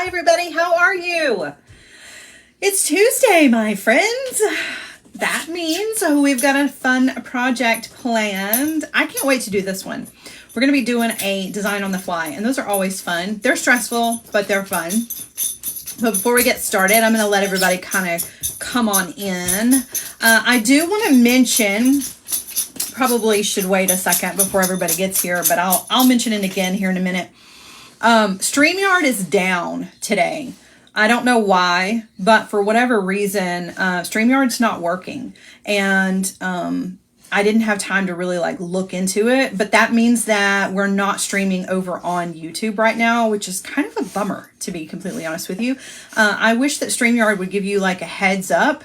Hi everybody, how are you? It's Tuesday, my friends. That means we've got a fun project planned. I can't wait to do this one. We're going to be doing a design on the fly, and those are always fun. They're stressful, but they're fun. But before we get started, I'm going to let everybody kind of come on in. I do want to mention, probably should wait a second before everybody gets here, but I'll mention it again here in a minute. StreamYard is down today. I don't know why, but for whatever reason, StreamYard's not working. And I didn't have time to really look into it, but that means that we're not streaming over on YouTube right now, which is kind of a bummer, to be completely honest with you. I wish that StreamYard would give you a heads up,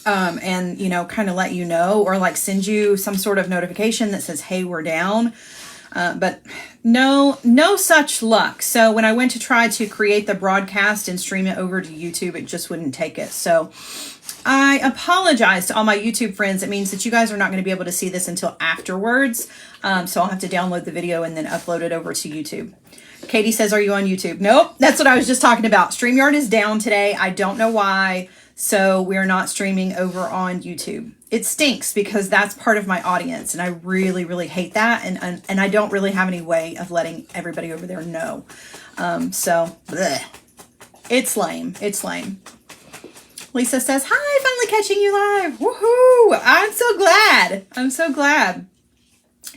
and, kind of let you know, or send you some sort of notification that says, hey, we're down. But no such luck. So when I went to try to create the broadcast and stream it over to YouTube, it just wouldn't take it. So I apologize to all my YouTube friends. It means that you guys are not going to be able to see this until afterwards. So I'll have to download the video and then upload it over to YouTube. Katie says, are you on YouTube? Nope. That's what I was just talking about. StreamYard is down today. I don't know why. So we're not streaming over on YouTube. It stinks because that's part of my audience, and I really, really hate that. And I don't really have any way of letting everybody over there know. So bleh. It's lame. It's lame. Lisa says, hi, finally catching you live. Woohoo! I'm so glad. I'm so glad.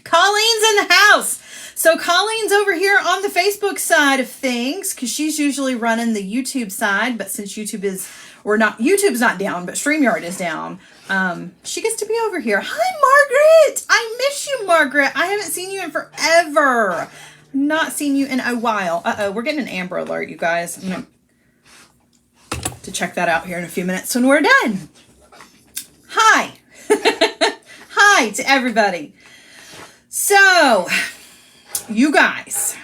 Colleen in the house. So Colleen's over here on the Facebook side of things because she's usually running the YouTube side, but since YouTube's not down, but StreamYard is down. She gets to be over here. Hi, Margaret. I miss you, Margaret. I haven't seen you in forever. Not seen you in a while. Uh-oh, we're getting an Amber Alert, you guys. I'm going to check that out here in a few minutes when we're done. Hi. Hi to everybody. So, you guys,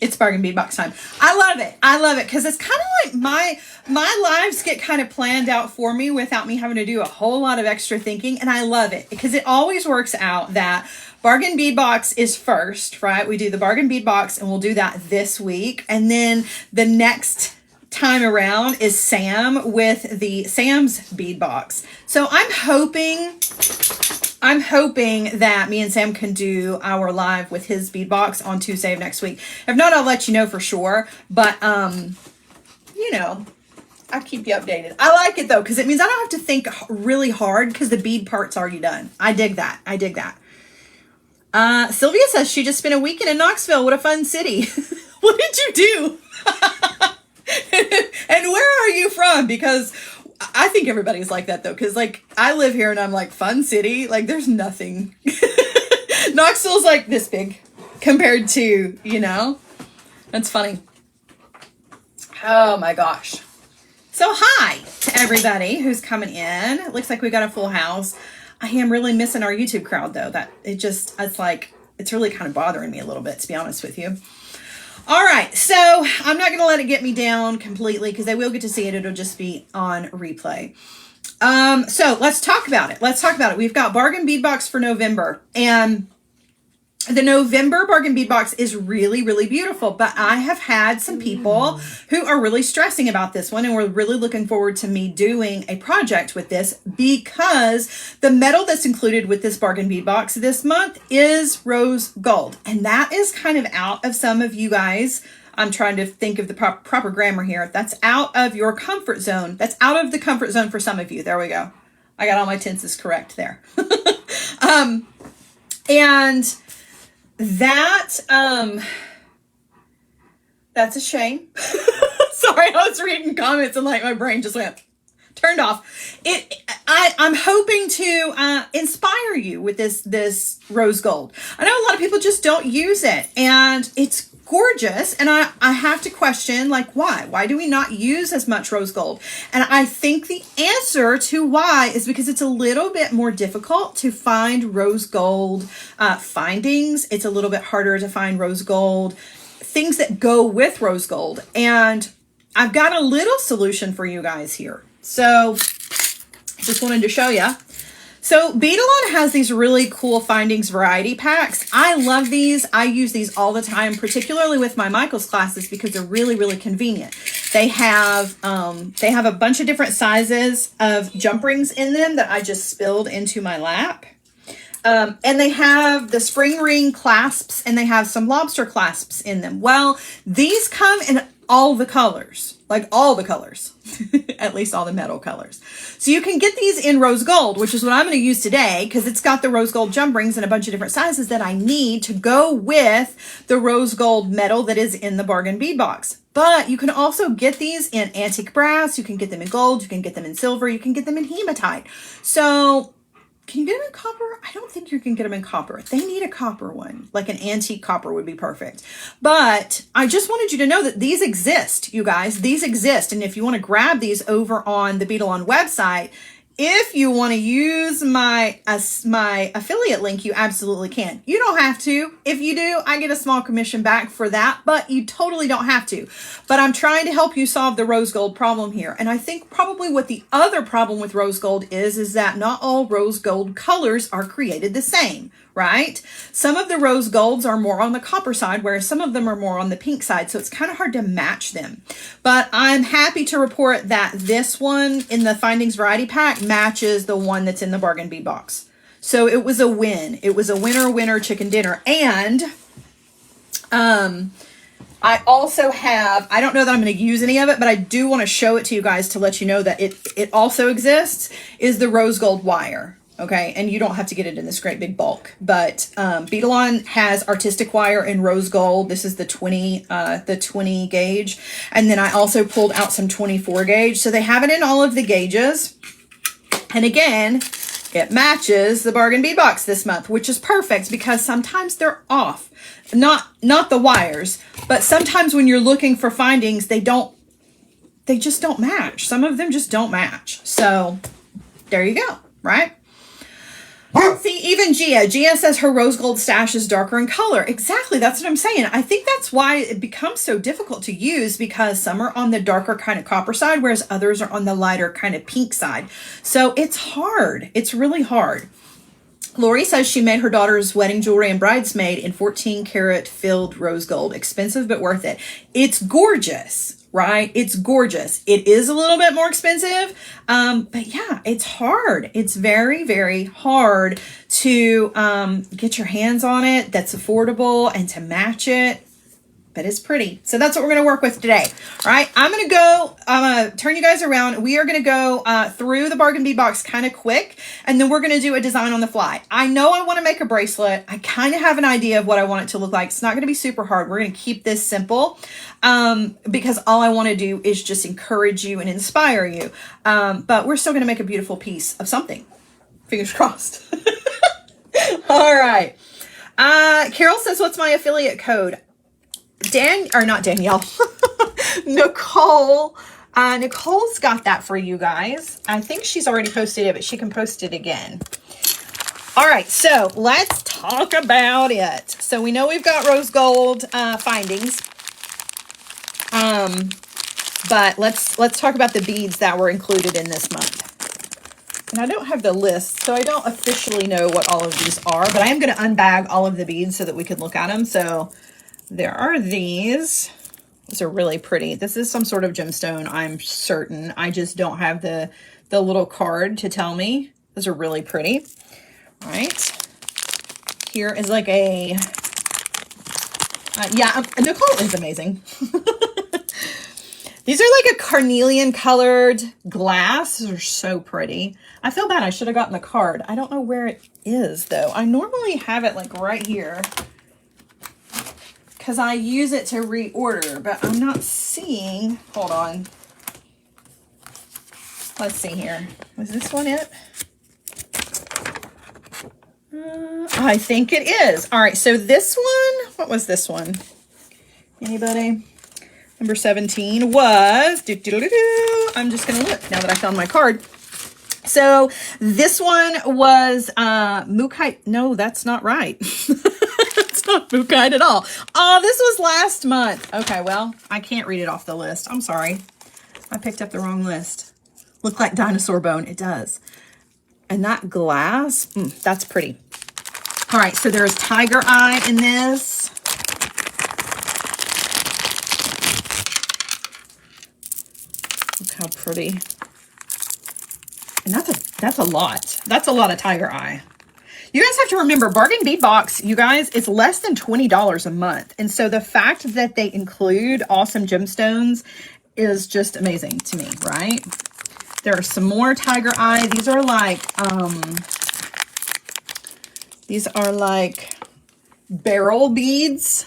it's Bargain Bead Box time. I love it. I love it because it's kind of like my lives get kind of planned out for me without me having to do a whole lot of extra thinking. And I love it because it always works out that Bargain Bead Box is first, right? We do the Bargain Bead Box and we'll do that this week. And then the next time around is Sam with the Sam's Bead Box. So I'm hoping that me and Sam can do our live with his bead box on Tuesday of next week. If not, I'll let you know for sure. But, I'll keep you updated. I like it though, because it means I don't have to think really hard because the bead part's already done. I dig that. I dig that. Sylvia says she just spent a weekend in Knoxville. What a fun city. What did you do? And where are you from? Because I think everybody's like that though, because I live here and I'm like, fun city, there's nothing. Knoxville's this big compared to, that's funny. Oh my gosh. So hi to everybody who's coming in. It looks like we got a full house. I am really missing our YouTube crowd though. It's really kind of bothering me a little bit, to be honest with you. All right, so I'm not going to let it get me down completely because they will get to see it. It'll just be on replay. So let's talk about it. We've got Bargain Bead Box for November, and the November Bargain Bead Box is really, really beautiful, but I have had some people who are really stressing about this one, and we're really looking forward to me doing a project with this because the metal that's included with this Bargain Bead Box this month is rose gold, and that is kind of out of some of you guys. I'm trying to think of the proper grammar here. That's out of your comfort zone. That's out of the comfort zone for some of you. There we go. I got all my tenses correct there. And that's a shame. Sorry, I was reading comments and my brain just turned off. I'm hoping to inspire you with this rose gold. I know a lot of people just don't use it, and it's gorgeous. And I have to question, why? Why do we not use as much rose gold? And I think the answer to why is because it's a little bit more difficult to find rose gold findings. It's a little bit harder to find rose gold, things that go with rose gold. And I've got a little solution for you guys here. So just wanted to show you. So Beadalon has these really cool findings variety packs. I love these. I use these all the time, particularly with my Michael's classes because they're really, really convenient. They have a bunch of different sizes of jump rings in them that I just spilled into my lap. And they have the spring ring clasps and they have some lobster clasps in them. Well, these come in all the colors, like all the colors, at least all the metal colors. So you can get these in rose gold, which is what I'm going to use today because it's got the rose gold jump rings in a bunch of different sizes that I need to go with the rose gold metal that is in the bargain bead box. But you can also get these in antique brass. You can get them in gold. You can get them in silver. You can get them in hematite. So can you get them in copper? I don't think you can get them in copper. They need a copper one, like an antique copper would be perfect. But I just wanted you to know that these exist, you guys. These exist. And if you want to grab these over on the Beadalon website, if you want to use my affiliate link, you absolutely can. You don't have to. If you do, I get a small commission back for that, but you totally don't have to. But I'm trying to help you solve the rose gold problem here. And I think probably what the other problem with rose gold is that not all rose gold colors are created the same, right? Some of the rose golds are more on the copper side, whereas some of them are more on the pink side. So it's kind of hard to match them. But I'm happy to report that this one in the Findings Variety Pack matches the one that's in the bargain bead box. So it was a win. It was a winner chicken dinner. And I also have, I don't know that I'm going to use any of it, but I do want to show it to you guys to let you know that it also exists, is the rose gold wire. Okay, and you don't have to get it in this great big bulk, but Beadalon has artistic wire in rose gold. This is the 20 gauge, and then I also pulled out some 24 gauge. So they have it in all of the gauges, and again, it matches the bargain bead box this month, which is perfect because sometimes they're off. Not the wires, but sometimes when you're looking for findings, they just don't match. Some of them just don't match. So there you go, right? See, even Gia says her rose gold stash is darker in color. Exactly. That's what I'm saying. I think that's why it becomes so difficult to use because some are on the darker kind of copper side, whereas others are on the lighter kind of pink side. So it's hard. It's really hard. Lori says she made her daughter's wedding jewelry and bridesmaid in 14 karat filled rose gold. Expensive, but worth it. It's gorgeous, right? It's gorgeous. It is a little bit more expensive. But yeah, it's hard. It's very, very hard to get your hands on it. That's affordable and to match it. But it's pretty. So that's what we're going to work with today. All right. I'm going to turn you guys around. We are going to go through the bargain bead box kind of quick. And then we're going to do a design on the fly. I know I want to make a bracelet. I kind of have an idea of what I want it to look like. It's not going to be super hard. We're going to keep this simple because all I want to do is just encourage you and inspire you. But we're still going to make a beautiful piece of something. Fingers crossed. All right. Carol says, what's my affiliate code? Not Danielle. Nicole. Nicole's got that for you guys. I think she's already posted it, but she can post it again. All right, so let's talk about it. So we know we've got rose gold findings. But let's talk about the beads that were included in this month. And I don't have the list, so I don't officially know what all of these are, but I am going to unbag all of the beads so that we can look at them. So there are these. These are really pretty. This is some sort of gemstone, I'm certain. I just don't have the little card to tell me. Those are really pretty. All right. Here is like a... yeah, Nicole is amazing. These are like a carnelian colored glass. These are so pretty. I feel bad. I should have gotten the card. I don't know where it is, though. I normally have it like right here, because I use it to reorder, but I'm not seeing. Hold on. Let's see here. Was this one it? I think it is. All right, so this one, what was this one? Anybody? Number 17 was, I'm just going to look now that I found my card. So this one was Mookaite. No, that's not right. It's not Mookaite at all. Oh, this was last month. Okay, well, I can't read it off the list. I'm sorry. I picked up the wrong list. Look like dinosaur bone. It does. And that glass, that's pretty. All right, so there's tiger eye in this. Look how pretty. And that's a lot. That's a lot of tiger eye. You guys have to remember, Bargain Bead Box, you guys, it's less than $20 a month. And so the fact that they include awesome gemstones is just amazing to me, right? There are some more tiger eye. These are like barrel beads.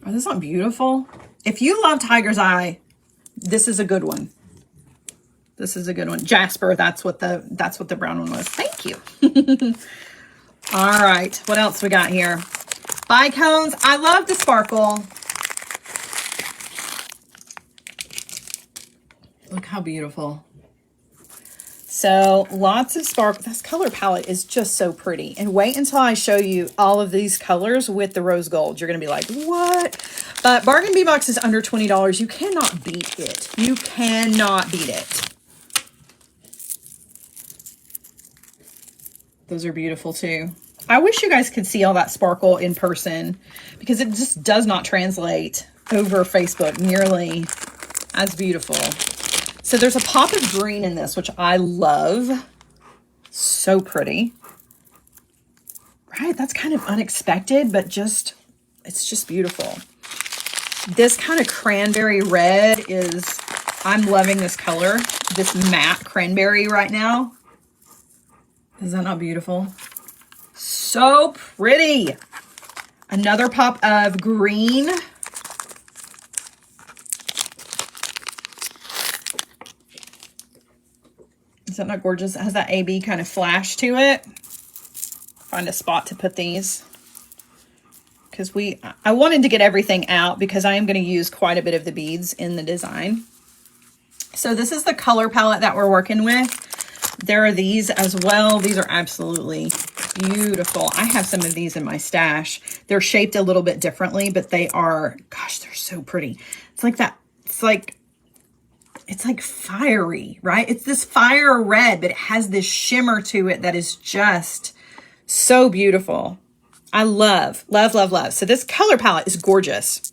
Oh, that's not beautiful. If you love tiger's eye, this is a good one. This is a good one. Jasper, that's what the brown one was. Thank you. All right, what else we got here? Bicones. I love the sparkle. Look how beautiful. So lots of sparkle. This color palette is just so pretty. And wait until I show you all of these colors with the rose gold. You're going to be like, what? But Bargain Bead Box is under $20. You cannot beat it. You cannot beat it. Those are beautiful too. I wish you guys could see all that sparkle in person because it just does not translate over Facebook nearly as beautiful. So there's a pop of green in this, which I love. So pretty. Right? That's kind of unexpected, but it's just beautiful. This kind of cranberry red is, I'm loving this color, this matte cranberry right now. Is that not beautiful? So pretty. Another pop of green. Is that not gorgeous? It has that AB kind of flash to it. Find a spot to put these. Because I wanted to get everything out because I am going to use quite a bit of the beads in the design. So this is the color palette that we're working with. There are these as well. These are absolutely beautiful. I have some of these in my stash. They're shaped a little bit differently, but they are, gosh, they're so pretty. It's like that. It's like fiery, right? It's this fire red, but it has this shimmer to it that is just so beautiful. I love, love, love, love. So this color palette is gorgeous.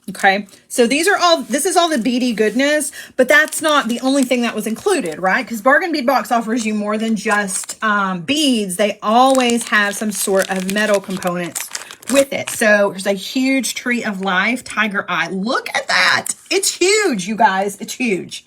Okay, so this is all the beady goodness, but that's not the only thing that was included, right? Because Bargain Bead Box offers you more than just beads. They always have some sort of metal components with it. So there's a huge Tree of Life tiger eye. Look at that. It's huge, you guys. It's huge.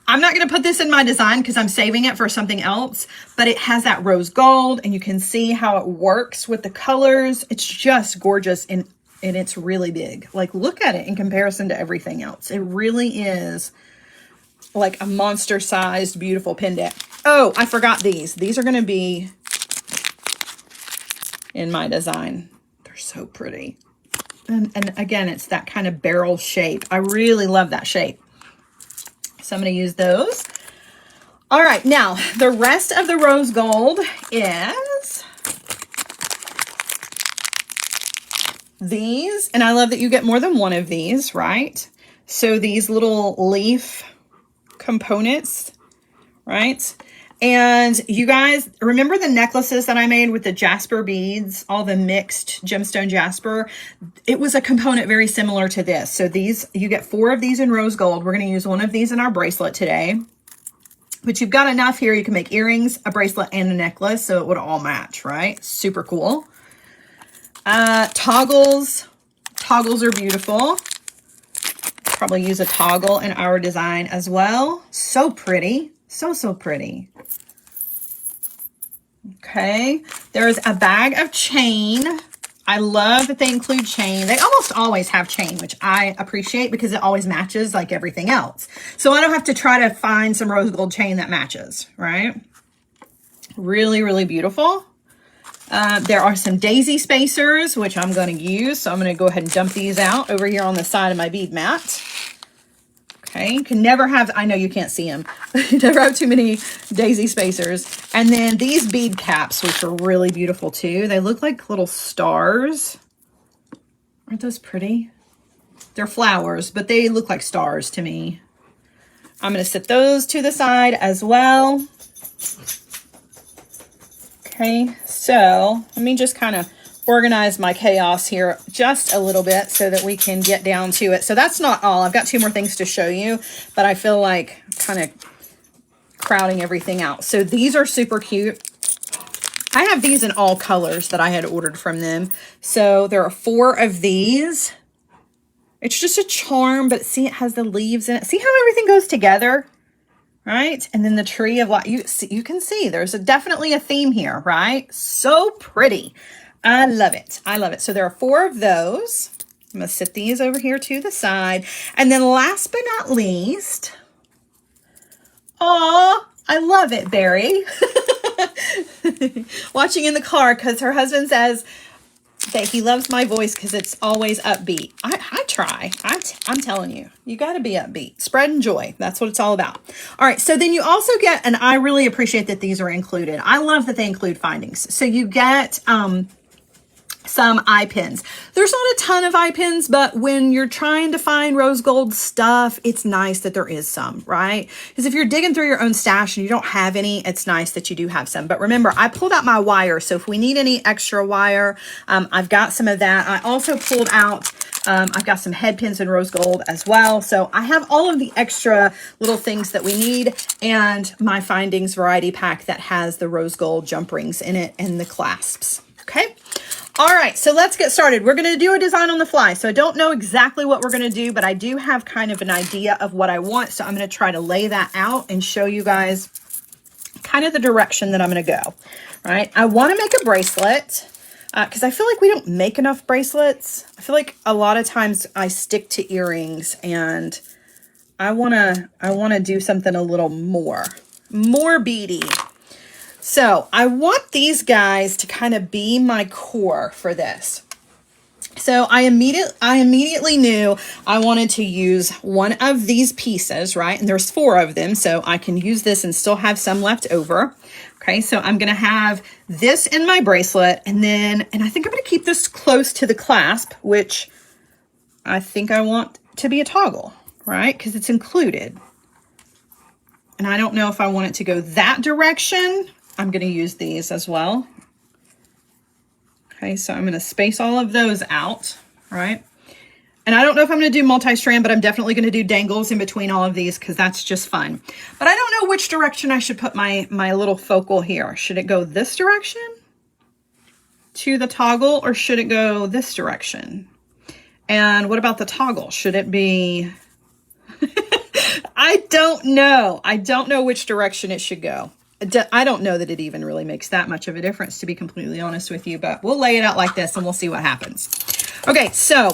I'm not going to put this in my design because I'm saving it for something else, but it has that rose gold and you can see how it works with the colors. It's just gorgeous and it's really big. Like, look at it in comparison to everything else. It really is like a monster-sized, beautiful pendant. Oh, I forgot these. These are going to be in my design. They're so pretty. And again, it's that kind of barrel shape. I really love that shape. So I'm going to use those. All right, now the rest of the rose gold is these, and I love that you get more than one of these, right? So these little leaf components, right? And you guys remember the necklaces that I made with the jasper beads, all the mixed gemstone jasper? It was a component very similar to this. So these, you get 4 of these in rose gold. We're going to use one of these in our bracelet today. But you've got enough here. You can make earrings, a bracelet, and a necklace. So it would all match, right? Super cool. Toggles. Toggles are beautiful. Probably use a toggle in our design as well. So pretty. So, so pretty. Okay. There's a bag of chain. I love that they include chain. They almost always have chain, which I appreciate because it always matches like everything else. So I don't have to try to find some rose gold chain that matches, right? Really, really beautiful. There are some daisy spacers, which I'm going to use. So I'm going to go ahead and dump these out over here on the side of my bead mat. Okay, you can never have, I know you can't see them, you never have too many daisy spacers. And then these bead caps, which are really beautiful too. They look like little stars. Aren't those pretty? They're flowers, but they look like stars to me. I'm going to set those to the side as well. Okay, so let me just kind of organize my chaos here just a little bit so that we can get down to it. So that's not all. I've got 2 more things to show you, but I feel like kind of crowding everything out. So these are super cute. I have these in all colors that I had ordered from them. So there are 4 of these. It's just a charm, but see, it has the leaves in it. See how everything goes together, right? And then the tree of life, you can see there's definitely a theme here, right? So pretty. I love it. I love it. So there are 4 of those. I'm going to sit these over here to the side. And then last but not least, oh, I love it, Barry. Watching in the car because her husband says that he loves my voice because it's always upbeat. I try. I'm telling you, you got to be upbeat. Spreading joy. That's what it's all about. All right. So then you also get, and I really appreciate that these are included. I love that they include findings. So you get, some eye pins. There's not a ton of eye pins, but when you're trying to find rose gold stuff, it's nice that there is some, right? Because if you're digging through your own stash and you don't have any, it's nice that you do have some. But remember, I pulled out my wire. So if we need any extra wire, I've got some of that. I also pulled out, I've got some head pins in rose gold as well. So I have all of the extra little things that we need and my findings variety pack that has the rose gold jump rings in it and the clasps. Okay. All right, so let's get started. We're going to do a design on the fly. So I don't know exactly what we're going to do, but I do have kind of an idea of what I want. So I'm going to try to lay that out and show you guys kind of the direction that I'm going to go. All right, I want to make a bracelet because I feel like we don't make enough bracelets. I feel like a lot of times I stick to earrings, and I want to do something a little more beady. So I want these guys to kind of be my core for this. So I immediately knew I wanted to use one of these pieces, right? And there's 4 of them, so I can use this and still have some left over. Okay, so I'm going to have this in my bracelet, and I think I'm going to keep this close to the clasp, which I think I want to be a toggle, right? Because it's included. And I don't know if I want it to go that direction. I'm going to use these as well. Okay, so I'm going to space all of those out, right? And I don't know if I'm going to do multi-strand, but I'm definitely going to do dangles in between all of these because that's just fun. But I don't know which direction I should put my little focal here. Should it go this direction to the toggle, or should it go this direction? And what about the toggle? Should it be... I don't know. I don't know which direction it should go. I don't know that it even really makes that much of a difference, to be completely honest with you, but we'll lay it out like this and we'll see what happens. Okay, so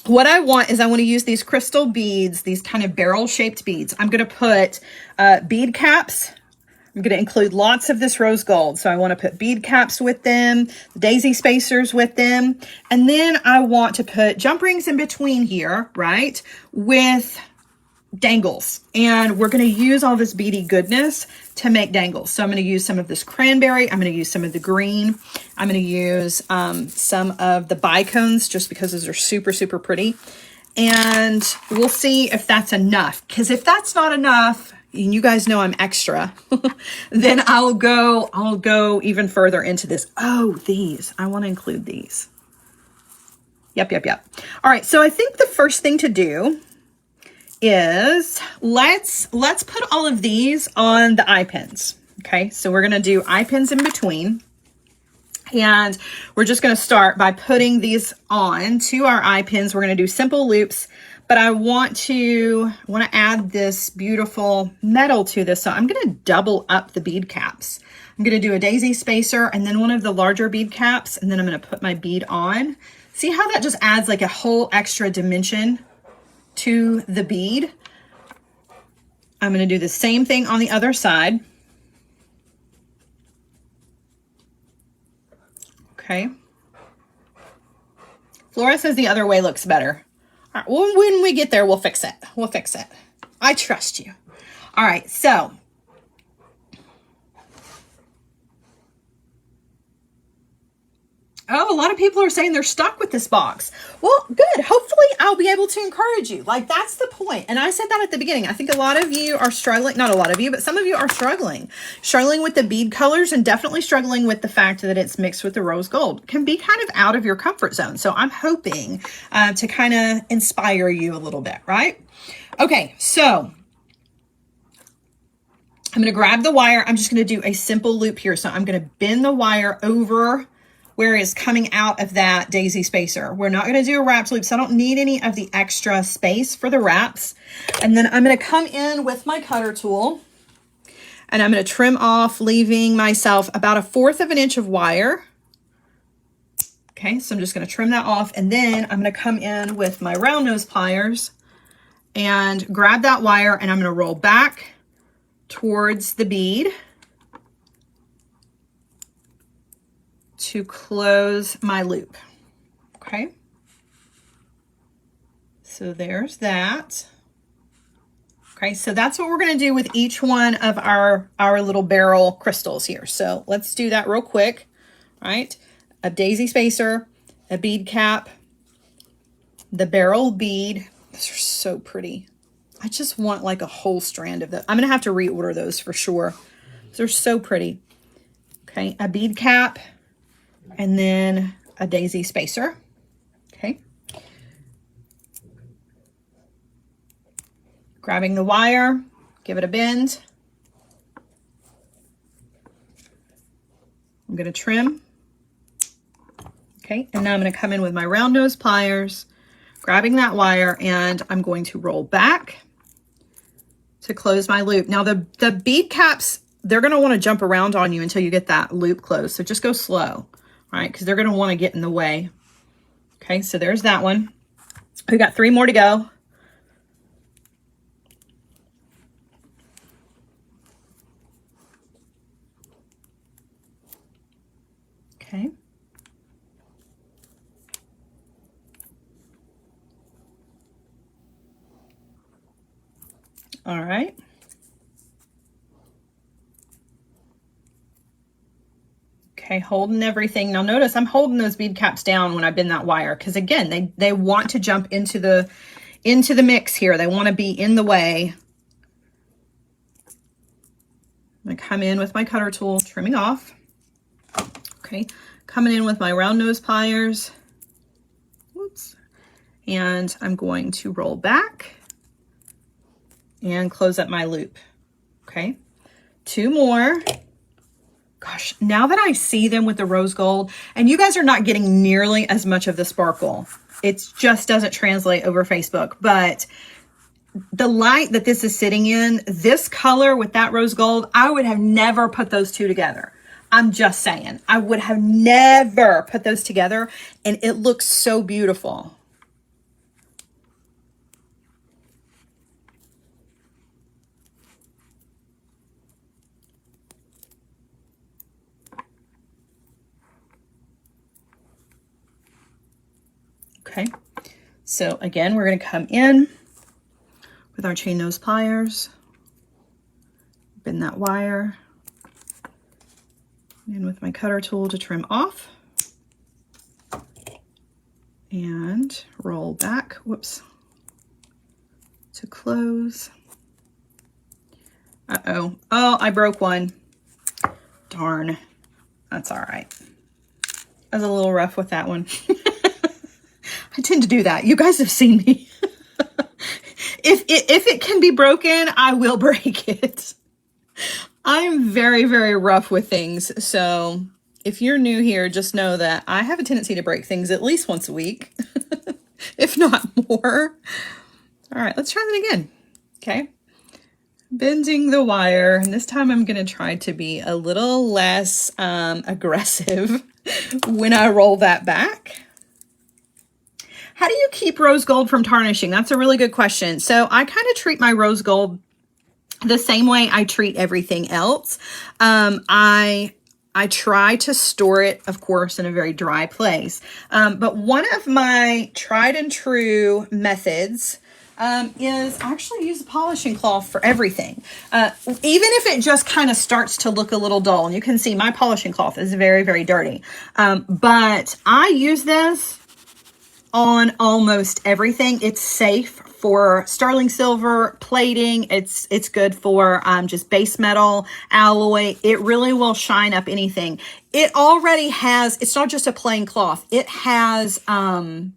what I want to use these crystal beads, these kind of barrel-shaped beads. I'm going to put bead caps. I'm going to include lots of this rose gold. So I want to put bead caps with them, daisy spacers with them, and then I want to put jump rings in between here, right, with dangles. And we're going to use all this beady goodness to make dangles. So I'm going to use some of this cranberry. I'm going to use some of the green. I'm going to use some of the bicones just because those are super, super pretty. And we'll see if that's enough. Because if that's not enough, and you guys know I'm extra, then I'll go even further into this. Oh, these. I want to include these. Yep. All right. So I think the first thing to do is let's put all of these on the eye pins. Okay, so we're going to do eye pins in between, and we're just going to start by putting these on to our eye pins. We're going to do simple loops, but I want to add this beautiful metal to this, so I'm going to double up the bead caps. I'm going to do a daisy spacer and then one of the larger bead caps, and then I'm going to put my bead on. See how that just adds like a whole extra dimension to the bead. I'm going to do the same thing on the other side. Okay. Flora says the other way looks better. All right, well, when we get there, we'll fix it. We'll fix it. I trust you. All right, so Oh, a lot of people are saying they're stuck with this box. Well, good. Hopefully I'll be able to encourage you. Like, that's the point. And I said that at the beginning. I think a lot of you are struggling, not a lot of you, but some of you are struggling with the bead colors, and definitely struggling with the fact that it's mixed with the rose gold. It can be kind of out of your comfort zone. So I'm hoping to kind of inspire you a little bit, right? Okay, so I'm going to grab the wire. I'm just going to do a simple loop here. So I'm going to bend the wire over where it's coming out of that daisy spacer. We're not going to do a wrapped loop, so I don't need any of the extra space for the wraps. And then I'm going to come in with my cutter tool, and I'm going to trim off, leaving myself about 1/4 of an inch of wire. Okay, so I'm just going to trim that off, and then I'm going to come in with my round nose pliers and grab that wire, and I'm going to roll back towards the bead to close my loop. Okay, so there's that. Okay, so that's what we're going to do with each one of our little barrel crystals here. So let's do that real quick. All right, a daisy spacer, a bead cap, the barrel bead. Those are so pretty. I just want like a whole strand of them. I'm going to have to reorder those for sure. They're so pretty. Okay, a bead cap, and then a daisy spacer. Okay. Grabbing the wire, give it a bend. I'm going to trim. Okay, and now I'm going to come in with my round nose pliers, grabbing that wire, and I'm going to roll back to close my loop. Now the bead caps, they're going to want to jump around on you until you get that loop closed. So just go slow, right? Because they're going to want to get in the way. Okay, so there's that one. We got 3 more to go. Okay. All right. Okay, holding everything. Now notice I'm holding those bead caps down when I bend that wire, because again, they want to jump into the mix here. They want to be in the way. I'm going to come in with my cutter tool, trimming off. Okay, coming in with my round nose pliers. Whoops. And I'm going to roll back and close up my loop. Okay, 2 more. Gosh, now that I see them with the rose gold, and you guys are not getting nearly as much of the sparkle. It just doesn't translate over Facebook, but the light that this is sitting in, this color with that rose gold, I would have never put those two together. I'm just saying, I would have never put those together, and it looks so beautiful. Okay, so again, we're going to come in with our chain nose pliers, bend that wire, and with my cutter tool to trim off, and roll back, whoops, to close. Uh-oh, oh, I broke one. Darn, that's all right. I was a little rough with that one. I tend to do that. You guys have seen me. If it can be broken, I will break it. I'm very, very rough with things. So if you're new here, just know that I have a tendency to break things at least once a week, if not more. All right, let's try that again. Okay. Bending the wire. And this time I'm going to try to be a little less aggressive when I roll that back. How do you keep rose gold from tarnishing? That's a really good question. So I kind of treat my rose gold the same way I treat everything else. I try to store it, of course, in a very dry place. But one of my tried and true methods is actually use a polishing cloth for everything. Even if it just kind of starts to look a little dull, and you can see my polishing cloth is very, very dirty. But I use this on almost everything. It's safe for sterling silver, plating. It's good for just base metal, alloy. It really will shine up anything. It already has, it's not just a plain cloth. It has some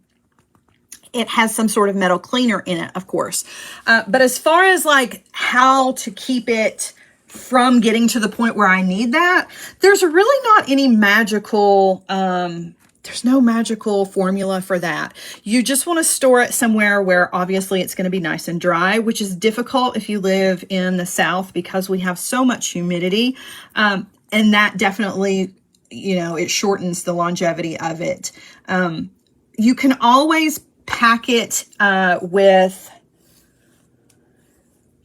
sort of metal cleaner in it, of course. But as far as like how to keep it from getting to the point where I need that, there's really not any magical, there's no magical formula for that. You just want to store it somewhere where obviously it's going to be nice and dry, which is difficult if you live in the South because we have so much humidity. And that definitely, you know, it shortens the longevity of it. You can always pack it with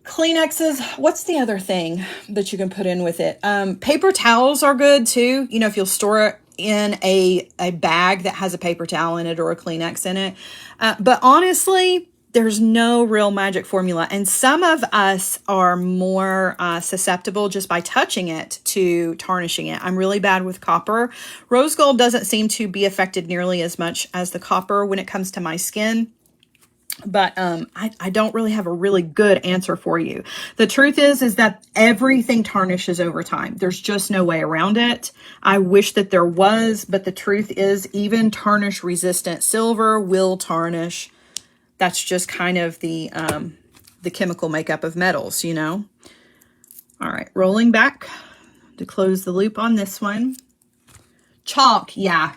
Kleenexes. What's the other thing that you can put in with it? Paper towels are good too. You know, if you'll store it in a bag that has a paper towel in it or a Kleenex in it. But honestly, there's no real magic formula. And some of us are more susceptible just by touching it to tarnishing it. I'm really bad with copper. Rose gold doesn't seem to be affected nearly as much as the copper when it comes to my skin. But I don't really have a really good answer for you. The truth is that everything tarnishes over time. There's just no way around it. I wish that there was, but the truth is even tarnish resistant silver will tarnish. That's just kind of the chemical makeup of metals, you know. All right, rolling back to close the loop on this one. Chalk, yeah.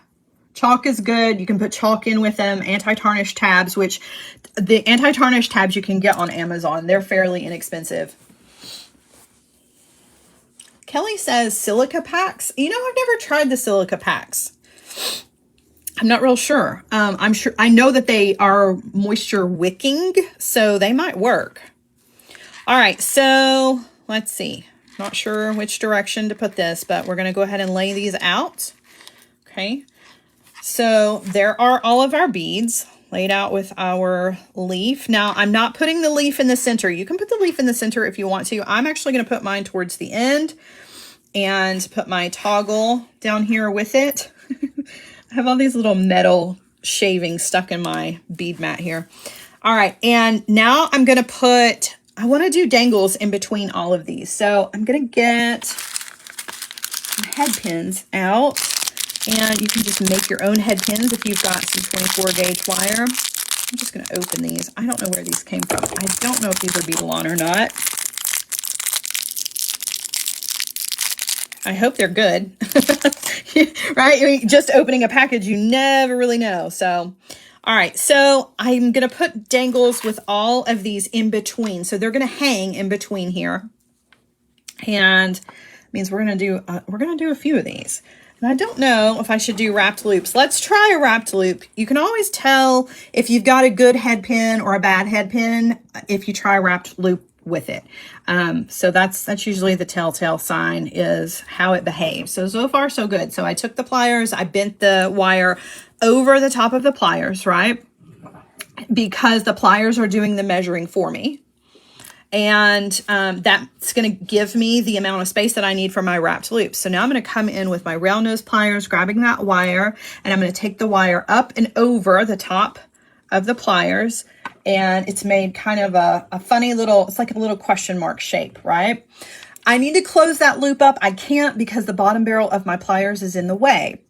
Chalk is good. You can put chalk in with them. Anti-tarnish tabs, which the anti-tarnish tabs you can get on Amazon. They're fairly inexpensive. Kelly says silica packs. You know, I've never tried the silica packs. I'm not real sure. I know that they are moisture wicking, so they might work. All right, so let's see. Not sure which direction to put this, but we're going to go ahead and lay these out. Okay. So there are all of our beads laid out with our leaf. Now, I'm not putting the leaf in the center. You can put the leaf in the center if you want to. I'm actually going to put mine towards the end and put my toggle down here with it. I have all these little metal shavings stuck in my bead mat here. All right, and now I'm going to put, I want to do dangles in between all of these. So I'm going to get some head pins out. And you can just make your own head pins if you've got some 24 gauge wire. I'm just going to open these. I don't know where these came from. I don't know if these are Beadalon or not. I hope they're good. Right? I mean, just opening a package, you never really know. So, all right. So I'm going to put dangles with all of these in between. So they're going to hang in between here. And it means we're going to do a few of these. And I don't know if I should do wrapped loops. Let's try a wrapped loop. You can always tell if you've got a good head pin or a bad head pin if you try a wrapped loop with it. So that's usually the telltale sign is how it behaves. So far so good. So I took the pliers, I bent the wire over the top of the pliers, right? Because the pliers are doing the measuring for me. And that's going to give me the amount of space that I need for my wrapped loop. So now I'm going to come in with my round nose pliers, grabbing that wire, and I'm going to take the wire up and over the top of the pliers. And it's made kind of a funny little, it's like a little question mark shape, right? I need to close that loop up. I can't because the bottom barrel of my pliers is in the way.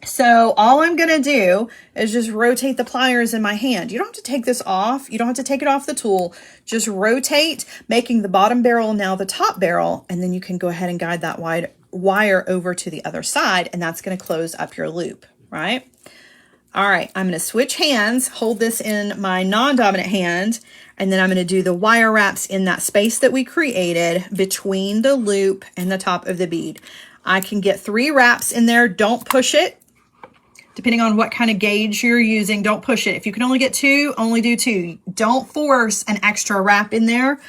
So all I'm going to do is just rotate the pliers in my hand. You don't have to take this off. You don't have to take it off the tool. Just rotate, making the bottom barrel now the top barrel. And then you can go ahead and guide that wire over to the other side. And that's going to close up your loop, right? All right, I'm going to switch hands, hold this in my non-dominant hand, and then I'm going to do the wire wraps in that space that we created between the loop and the top of the bead. I can get 3 wraps in there. Don't push it. Depending on what kind of gauge you're using, don't push it. If you can only get 2, only do 2. Don't force an extra wrap in there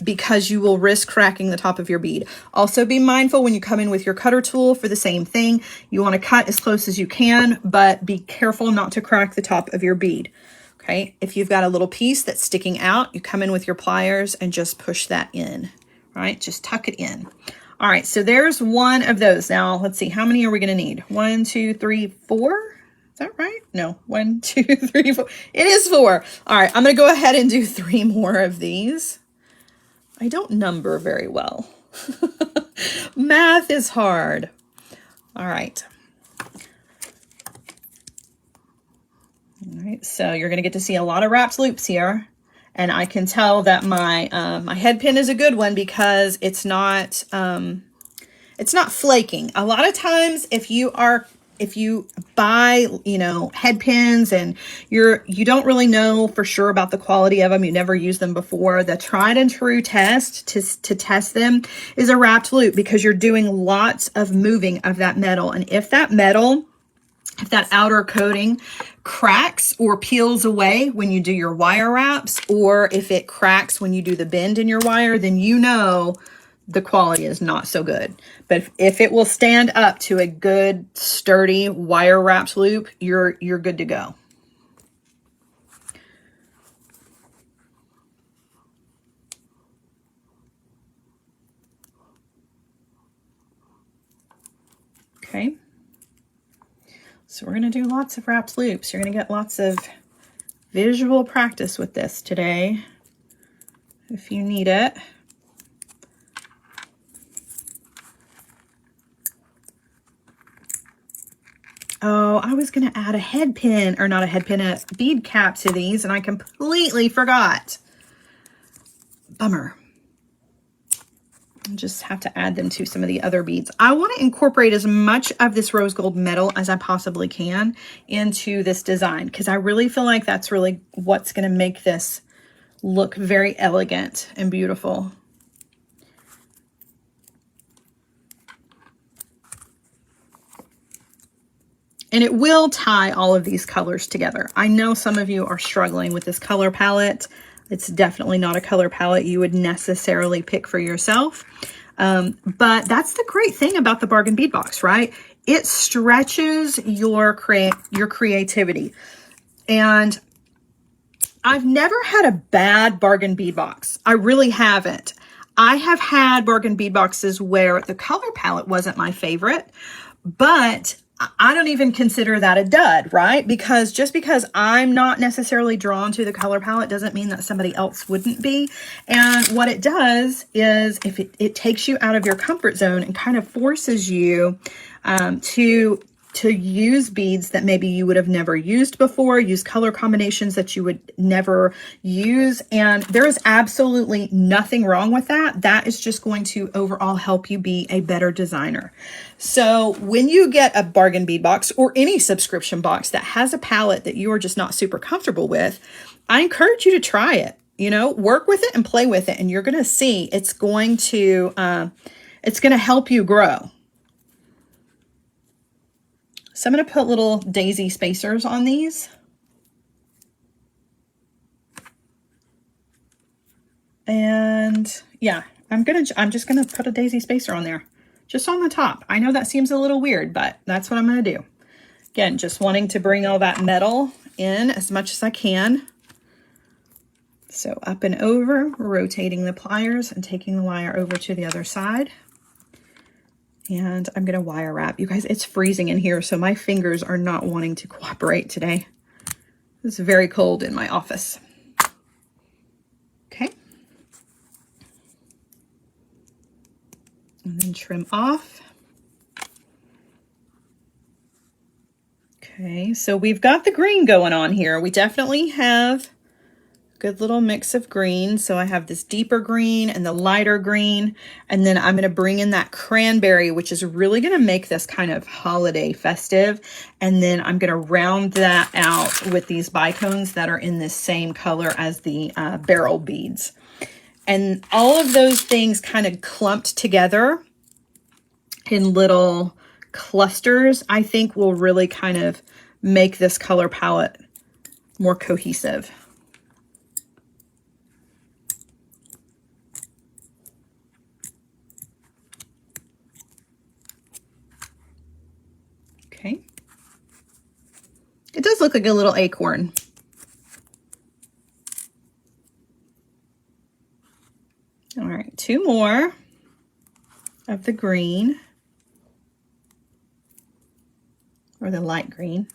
because you will risk cracking the top of your bead. Also be mindful when you come in with your cutter tool for the same thing. You want to cut as close as you can, but be careful not to crack the top of your bead. Okay, if you've got a little piece that's sticking out, you come in with your pliers and just push that in, right? Just tuck it in. All right, so there's one of those. Now, let's see, how many are we gonna need? 1, 2, 3, 4? Is that right? No, 1, 2, 3, 4. It is 4. All right, I'm gonna go ahead and do 3 more of these. I don't number very well. Math is hard. All right. All right, so you're gonna get to see a lot of wrapped loops here. And I can tell that my my head pin is a good one because it's not flaking. A lot of times if you buy, you know, head pins and you don't really know for sure about the quality of them, you never used them before, the tried and true test to test them is a wrapped loop, because you're doing lots of moving of that metal. And if that outer coating cracks or peels away when you do your wire wraps, or if it cracks when you do the bend in your wire, then you know the quality is not so good. But if it will stand up to a good sturdy wire wrapped loop, you're good to go. Okay. So we're going to do lots of wrapped loops. You're going to get lots of visual practice with this today if you need it. Oh, I was going to add a head pin, or not a head pin, a bead cap to these, and I completely forgot. Bummer. I'll just have to add them to some of the other beads. I want to incorporate as much of this rose gold metal as I possibly can into this design, because I really feel like that's really what's going to make this look very elegant and beautiful. And it will tie all of these colors together. I know some of you are struggling with this color palette. It's definitely not a color palette you would necessarily pick for yourself. But that's the great thing about the Bargain Bead Box, right? It stretches your creativity. And I've never had a bad Bargain Bead Box. I really haven't. I have had Bargain Bead Boxes where the color palette wasn't my favorite, but I don't even consider that a dud, right? Because just because I'm not necessarily drawn to the color palette doesn't mean that somebody else wouldn't be. And what it does is, if it takes you out of your comfort zone and kind of forces you to use beads that maybe you would have never used before, use color combinations that you would never use. And there is absolutely nothing wrong with that. That is just going to overall help you be a better designer. So when you get a Bargain Bead Box or any subscription box that has a palette that you are just not super comfortable with, I encourage you to try it. You know, work with it and play with it, and you're going to see it's going to help you grow. So I'm going to put little daisy spacers on these. And yeah, I'm just going to put a daisy spacer on there, just on the top. I know that seems a little weird, but that's what I'm going to do. Again, just wanting to bring all that metal in as much as I can. So up and over, rotating the pliers and taking the wire over to the other side. And I'm going to wire wrap. You guys, it's freezing in here, so my fingers are not wanting to cooperate today. It's very cold in my office. Okay. And then trim off. Okay, so we've got the green going on here. We definitely have good little mix of green. So I have this deeper green and the lighter green, and then I'm going to bring in that cranberry, which is really going to make this kind of holiday festive. And then I'm going to round that out with these bicones that are in this same color as the barrel beads. And all of those things kind of clumped together in little clusters, I think will really kind of make this color palette more cohesive. Okay. It does look like a little acorn. 2 more of the green, or the light green.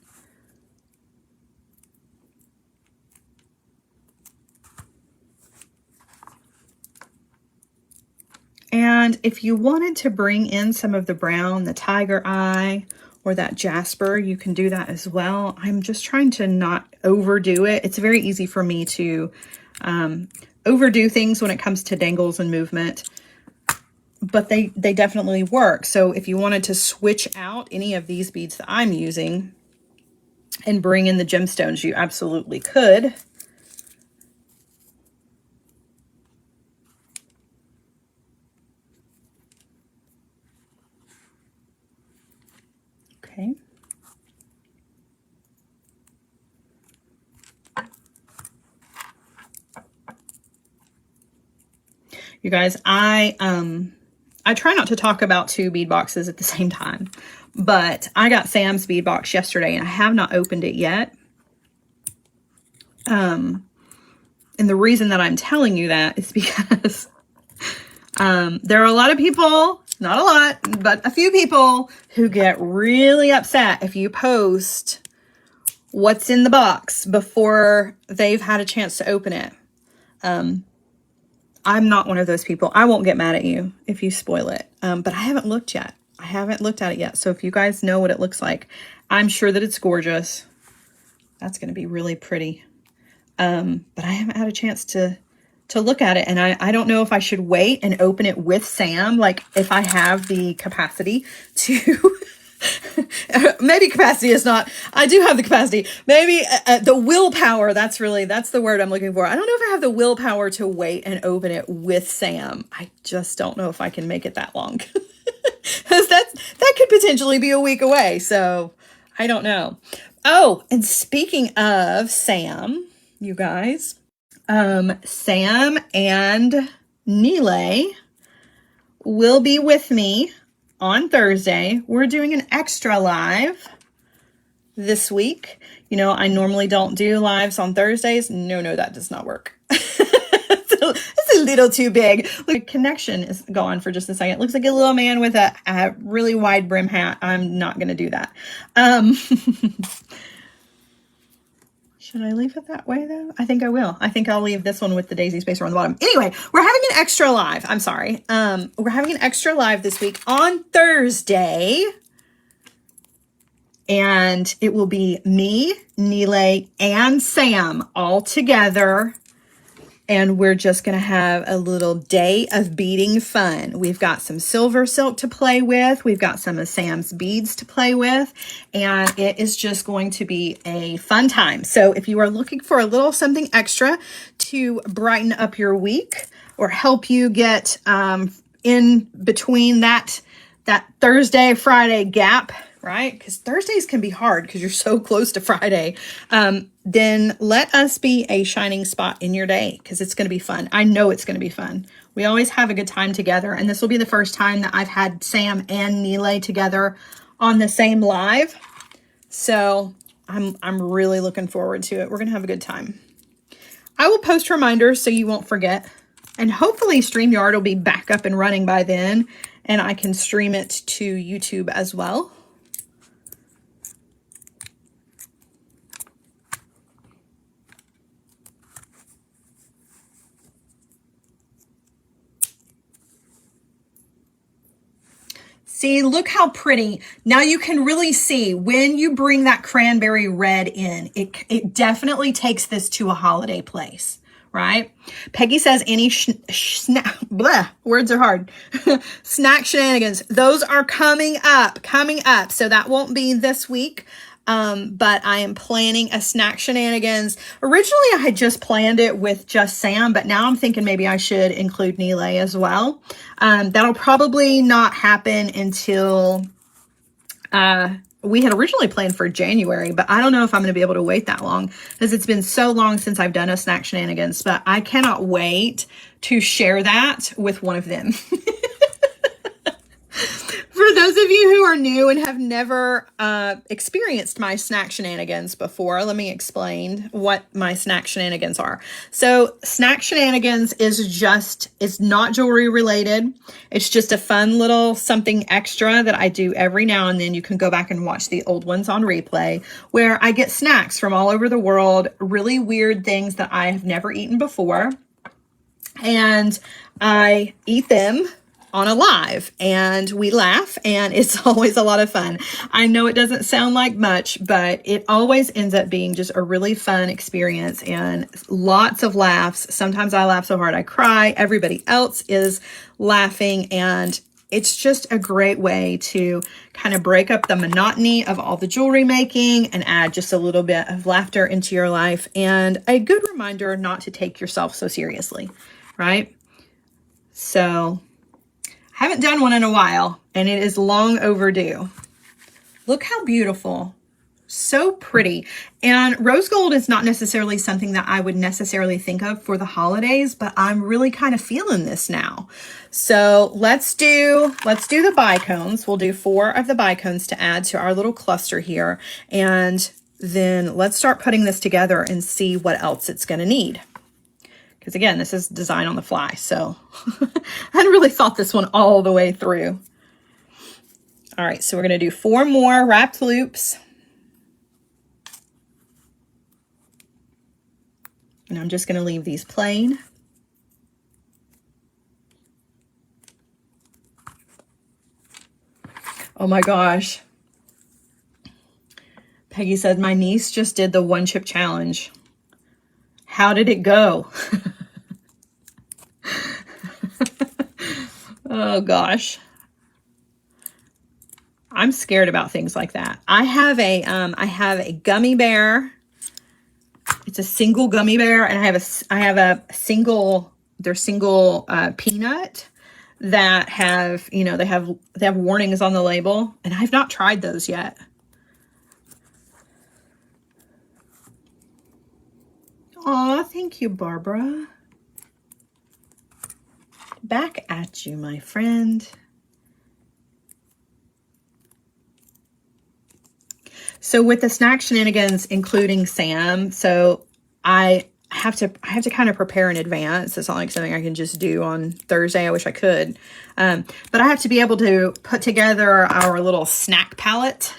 And if you wanted to bring in some of the brown, the tiger eye, or that jasper, you can do that as well. I'm just trying to not overdo it. It's very easy for me to overdo things when it comes to dangles and movement, but they definitely work. So if you wanted to switch out any of these beads that I'm using and bring in the gemstones, you absolutely could. Okay. You guys, I try not to talk about 2 bead boxes at the same time, but I got Sam's bead box yesterday and I have not opened it yet. And the reason that I'm telling you that is because there are a lot of people, not a lot, but a few people who get really upset if you post what's in the box before they've had a chance to open it. I'm not one of those people. I won't get mad at you if you spoil it. But I haven't looked yet. I haven't looked at it yet. So if you guys know what it looks like, I'm sure that it's gorgeous. That's going to be really pretty. But I haven't had a chance to look at it. And I don't know if I should wait and open it with Sam. Like if I have the capacity to... maybe capacity is not, I do have the capacity. Maybe the willpower, that's the word I'm looking for. I don't know if I have the willpower to wait and open it with Sam. I just don't know if I can make it that long. Because that could potentially be a week away. So I don't know. Oh, and speaking of Sam, you guys, Sam and Nile will be with me on Thursday. We're doing an extra live this week. You know, I normally don't do lives on Thursdays. No, that does not work. It's a little too big. Look, connection is gone for just a second. It looks like a little man with a really wide brim hat. I'm not going to do that. Should I leave it that way though? I think I will. I think I'll leave this one with the daisy spacer on the bottom. Anyway, we're having an extra live. I'm sorry. We're having an extra live this week on Thursday. And it will be me, Nile, and Sam all together. And we're just going to have a little day of beading fun. We've got some silver silk to play with. We've got some of Sam's beads to play with. And it is just going to be a fun time. So if you are looking for a little something extra to brighten up your week or help you get in between that Thursday, Friday gap, right? Because Thursdays can be hard because you're so close to Friday. Then let us be a shining spot in your day because it's going to be fun. I know it's going to be fun. We always have a good time together. And this will be the first time that I've had Sam and Nile together on the same live. So I'm really looking forward to it. We're going to have a good time. I will post reminders so you won't forget. And hopefully StreamYard will be back up and running by then. And I can stream it to YouTube as well. See, look how pretty. Now you can really see when you bring that cranberry red in, it definitely takes this to a holiday place, right? Peggy says any words are hard. Snack shenanigans. Those are coming up. So that won't be this week. But I am planning a snack shenanigans. Originally, I had just planned it with just Sam, but now I'm thinking maybe I should include Nile as well. That'll probably not happen until, we had originally planned for January, but I don't know if I'm going to be able to wait that long because it's been so long since I've done a snack shenanigans, but I cannot wait to share that with one of them. For those of you who are new and have never experienced my snack shenanigans before, let me explain what my snack shenanigans are. So snack shenanigans it's not jewelry related. It's just a fun little something extra that I do every now and then. You can go back and watch the old ones on replay, where I get snacks from all over the world, really weird things that I have never eaten before. And I eat them on a live, and we laugh, and it's always a lot of fun. I know it doesn't sound like much, but it always ends up being just a really fun experience and lots of laughs. Sometimes I laugh so hard I cry. Everybody else is laughing, and it's just a great way to kind of break up the monotony of all the jewelry making and add just a little bit of laughter into your life, and a good reminder not to take yourself so seriously, right? So I haven't done one in a while, and it is long overdue. Look how beautiful. So pretty. And rose gold is not necessarily something that I would necessarily think of for the holidays, but I'm really kind of feeling this now. So let's do the bicones. We'll do 4 of the bicones to add to our little cluster here. And then let's start putting this together and see what else it's going to need. Because again, this is design on the fly, so I hadn't really thought this one all the way through. All right, so we're going to do 4 more wrapped loops. And I'm just going to leave these plain. Oh my gosh. Peggy said, my niece just did the 1-chip challenge. How did it go? Oh gosh. I'm scared about things like that. I have a gummy bear. It's a single gummy bear, and I have a single peanut that have, you know, they have warnings on the label, and I've not tried those yet. Aw, thank you, Barbara. Back at you, my friend. So with the snack shenanigans, including Sam, so I have to kind of prepare in advance. It's not like something I can just do on Thursday. I wish I could. But I have to be able to put together our little snack palette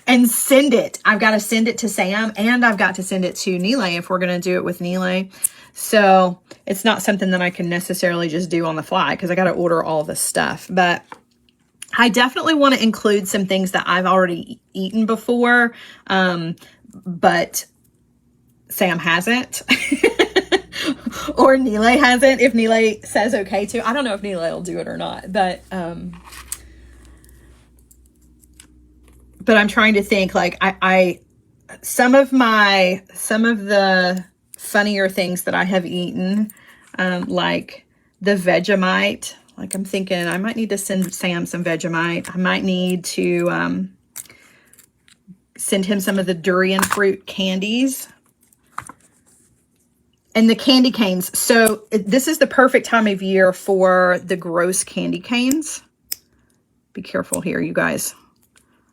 and send it. I've got to send it to Sam, and I've got to send it to Neelay if we're going to do it with Neelay. So it's not something that I can necessarily just do on the fly, because I got to order all this stuff. But I definitely want to include some things that I've already eaten before, but Sam hasn't. Or Neelay hasn't, if Neelay says okay to. I don't know if Neelay will do it or not, but I'm trying to think, like, some of the funnier things that I have eaten, like the Vegemite. Like, I'm thinking I might need to send Sam some Vegemite. I might need to send him some of the durian fruit candies. And the candy canes. So this is the perfect time of year for the gross candy canes. Be careful here, you guys.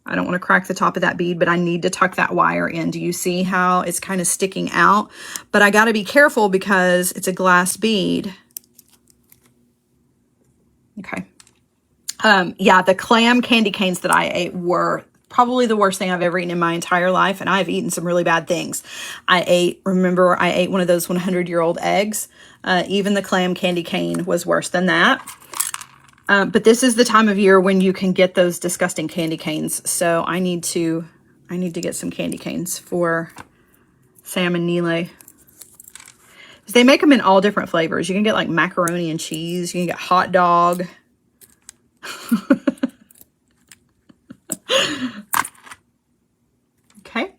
I don't want to crack the top of that bead, but I need to tuck that wire in. Do you see how it's kind of sticking out? But I got to be careful because it's a glass bead. Okay. Yeah, the clam candy canes that I ate were probably the worst thing I've ever eaten in my entire life, and I've eaten some really bad things. Remember, I ate one of those 100-year-old eggs. Even the clam candy cane was worse than that. But this is the time of year when you can get those disgusting candy canes. So I need to get some candy canes for Sam and Neelay. They make them in all different flavors. You can get like macaroni and cheese. You can get hot dog. Okay.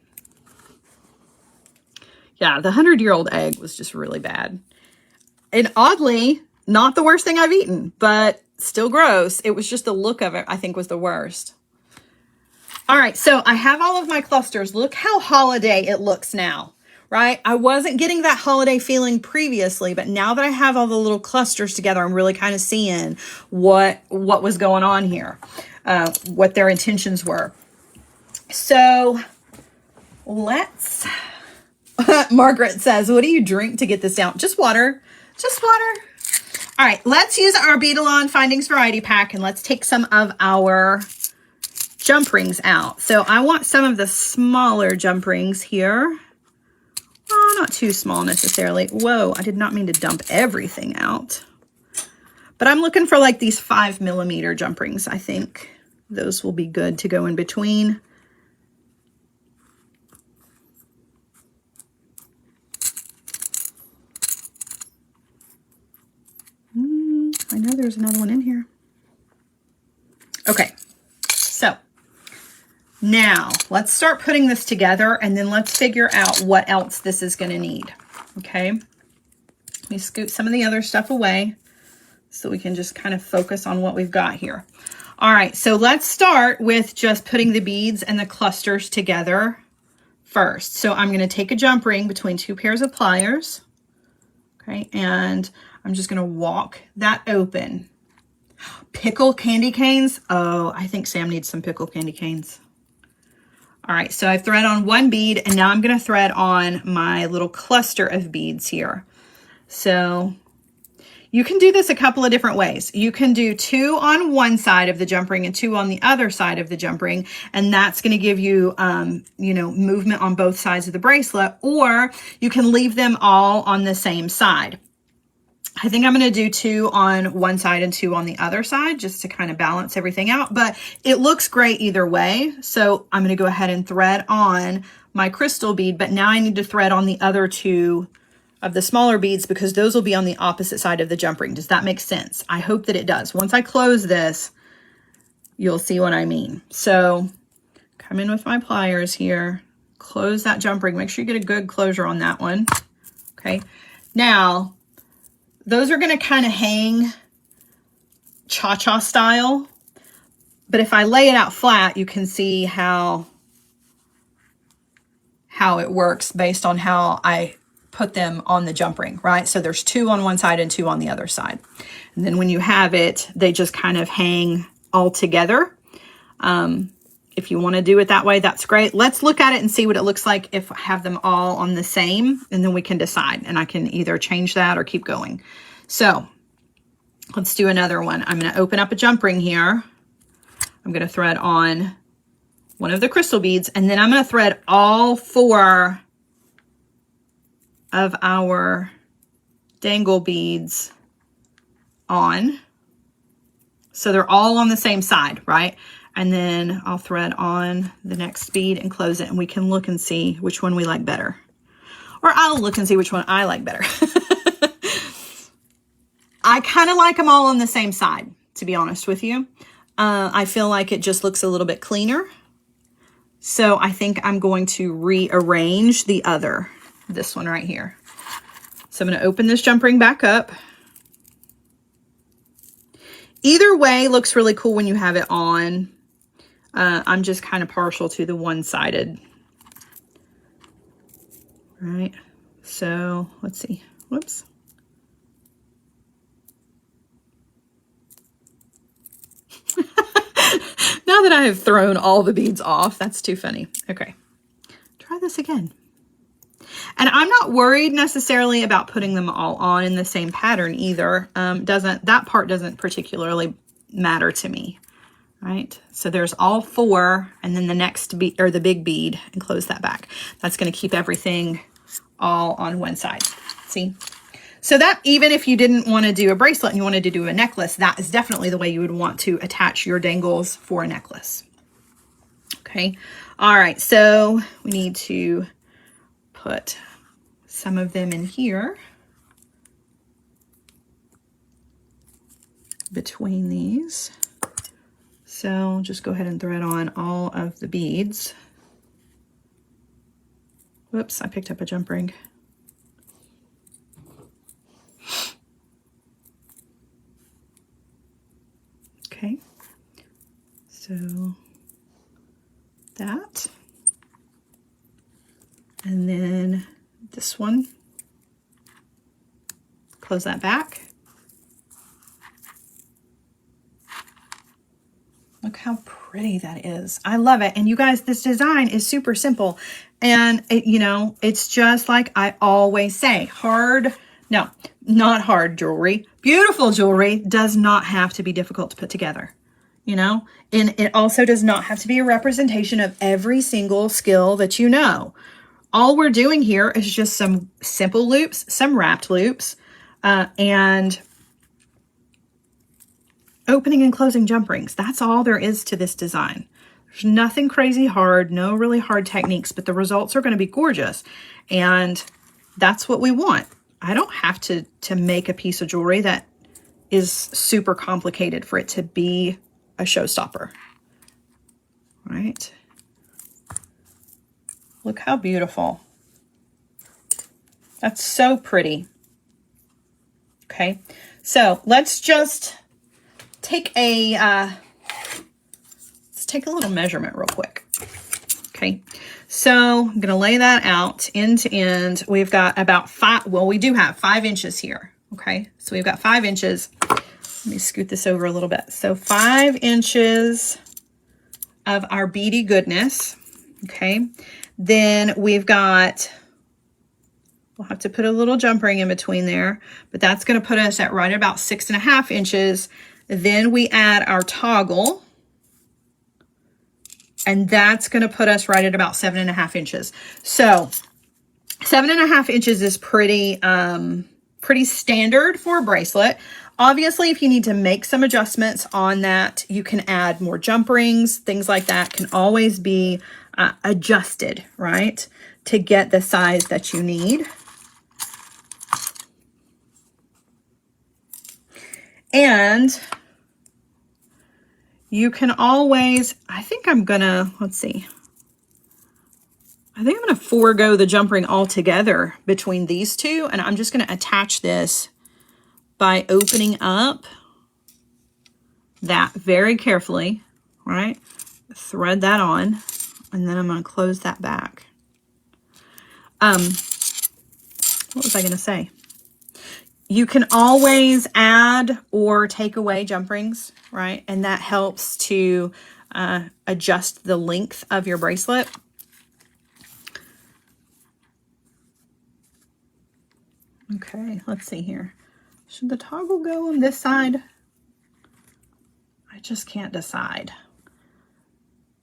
Yeah, the 100-year-old egg was just really bad. And oddly, not the worst thing I've eaten, but still gross. It was just the look of it, I think, was the worst. All right, so I have all of my clusters. Look how holiday it looks now. right? I wasn't getting that holiday feeling previously, but now that I have all the little clusters together, I'm really kind of seeing what was going on here, what their intentions were. So let's, Margaret says, what do you drink to get this down? Just water, just water. All right, let's use our Beadalon Findings Variety Pack and let's take some of our jump rings out. So I want some of the smaller jump rings here. Oh, not too small necessarily. Whoa, I did not mean to dump everything out. But I'm looking for like these 5mm jump rings. I think those will be good to go in between. I know there's another one in here. Okay, so now let's start putting this together and then let's figure out what else this is going to need. Okay, let me scoop some of the other stuff away so we can just kind of focus on what we've got here. All right, so let's start with just putting the beads and the clusters together first. So I'm going to take a jump ring between 2 pairs of pliers. Okay, and I'm just going to walk that open. Pickle candy canes. Oh, I think Sam needs some pickle candy canes. All right, so I've thread on 1 bead and now I'm going to thread on my little cluster of beads here. So you can do this a couple of different ways. You can do 2 on one side of the jump ring and 2 on the other side of the jump ring, and that's going to give you, you know, movement on both sides of the bracelet, or you can leave them all on the same side. I think I'm going to do 2 on one side and 2 on the other side just to kind of balance everything out, but it looks great either way. So I'm going to go ahead and thread on my crystal bead, but now I need to thread on the other 2 of the smaller beads because those will be on the opposite side of the jump ring. Does that make sense? I hope that it does. Once I close this, you'll see what I mean. So come in with my pliers here, close that jump ring. Make sure you get a good closure on that one. Okay. Now, those are going to kind of hang cha-cha style, but if I lay it out flat, you can see how it works based on how I put them on the jump ring, right? So there's 2 on one side and 2 on the other side. And then when you have it, they just kind of hang all together. If you want to do it that way, that's great. Let's look at it and see what it looks like if I have them all on the same, and then we can decide, and I can either change that or keep going. So let's do another one. I'm going to open up a jump ring here. I'm going to thread on one of the crystal beads, and then I'm going to thread all 4 of our dangle beads on. So they're all on the same side, right? And then I'll thread on the next bead and close it, and we can look and see which one we like better. Or I'll look and see which one I like better. I kind of like them all on the same side, to be honest with you. I feel like it just looks a little bit cleaner. So I think I'm going to rearrange this one right here. So I'm going to open this jump ring back up. Either way looks really cool when you have it on. I'm just kind of partial to the one-sided. Right. So let's see. Whoops. Now that I have thrown all the beads off, that's too funny. Okay. Try this again. And I'm not worried necessarily about putting them all on in the same pattern either. That part doesn't particularly matter to me. Right? So there's all 4, and then the next bead, or the big bead, and close that back. That's going to keep everything all on one side. See? So that, even if you didn't want to do a bracelet and you wanted to do a necklace, that is definitely the way you would want to attach your dangles for a necklace. Okay. All right. So we need to put some of them in here between these. So just go ahead and thread on all of the beads. Whoops, I picked up a jump ring. Okay, so that. And then this one. Close that back. Look how pretty that is. I love it. And you guys, this design is super simple. And it, you know, it's just like I always say, no, not hard jewelry. Beautiful jewelry does not have to be difficult to put together, you know? And it also does not have to be a representation of every single skill that you know. All we're doing here is just some simple loops, some wrapped loops, and opening and closing jump rings. That's all there is to this design. There's nothing crazy hard, no really hard techniques, but the results are going to be gorgeous. And that's what we want. I don't have to make a piece of jewelry that is super complicated for it to be a showstopper. Right? Look how beautiful. That's so pretty. Okay, so let's just take a let's take a little measurement real quick. Okay, so I'm gonna lay that out end to end. We've got about 5, well, we do have 5 inches here. Okay, so we've got 5 inches. Let me scoot this over a little bit. So 5 inches of our beady goodness. Okay, then we've got, we'll have to put a little jump ring in between there, but that's going to put us at right about 6.5 inches. Then we add our toggle, and that's going to put us right at about 7.5 inches. So 7.5 inches is pretty standard for a bracelet. Obviously, if you need to make some adjustments on that, you can add more jump rings, things like that can always be adjusted, right, to get the size that you need. And you can always, I think I'm gonna, let's see. I think I'm gonna forego the jump ring altogether between these two, and I'm just gonna attach this by opening up that very carefully, right? Thread that on, and then I'm gonna close that back. What was I gonna say? You can always add or take away jump rings, right? And that helps to adjust the length of your bracelet. Okay, let's see here. Should the toggle go on this side? I just can't decide.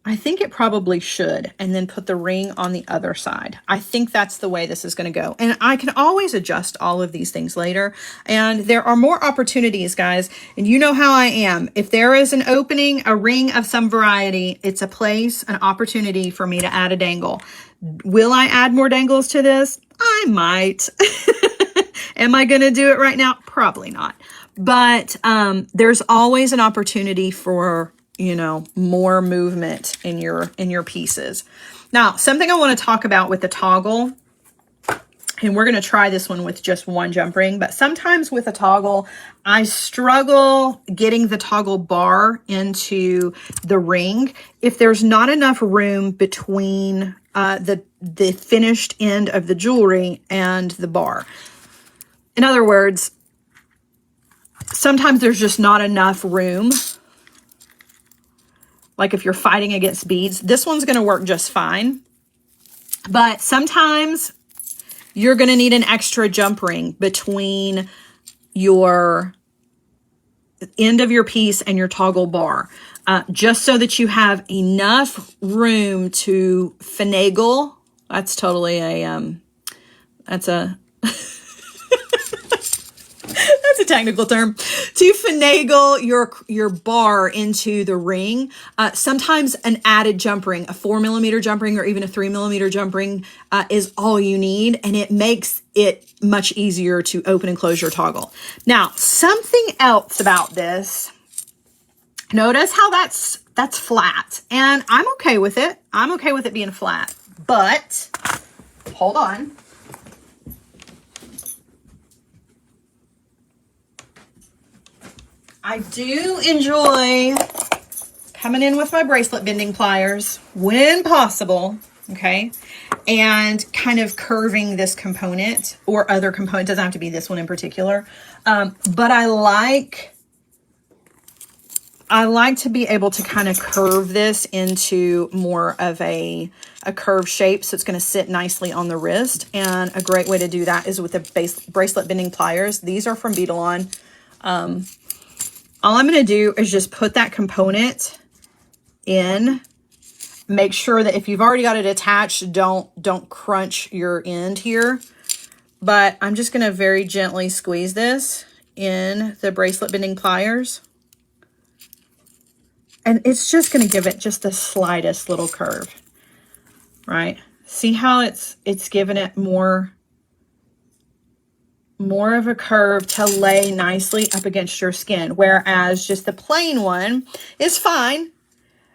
I think it probably should, and then put the ring on the other side. I think that's the way this is going to go. And I can always adjust all of these things later. And there are more opportunities, guys. And you know how I am. If there is an opening, a ring of some variety, it's a place, an opportunity for me to add a dangle. Will I add more dangles to this? I might. Am I going to do it right now? Probably not. But there's always an opportunity for, you know, more movement in your pieces. Now, something I want to talk about with the toggle, and we're going to try this one with just one jump ring, but sometimes with a toggle, I struggle getting the toggle bar into the ring if there's not enough room between the finished end of the jewelry and the bar. In other words, sometimes there's just not enough room. Like if you're fighting against beads, this one's going to work just fine. But sometimes you're going to need an extra jump ring between your end of your piece and your toggle bar, just so that you have enough room to finagle. That's totally a, that's a that's a technical term, to finagle your bar into the ring. Sometimes an added jump ring, a 4mm jump ring or even a 3mm jump ring is all you need, and it makes it much easier to open and close your toggle. Now, something else about this, notice how that's flat, and I'm okay with it. I'm okay with it being flat, but hold on. I do enjoy coming in with my bracelet bending pliers when possible, okay? and kind of curving this component or other component. Doesn't have to be this one in particular. But I like to be able to kind of curve this into more of a curved shape. So it's going to sit nicely on the wrist. And a great way to do that is with the bracelet bending pliers. These are from Beadalon. All I'm going to do is just put that component in. Make sure that if you've already got it attached, don't crunch your end here. But I'm just going to very gently squeeze this in the bracelet bending pliers. And it's just going to give it just the slightest little curve, right? See how it's given it more of a curve to lay nicely up against your skin. Whereas just the plain one is fine.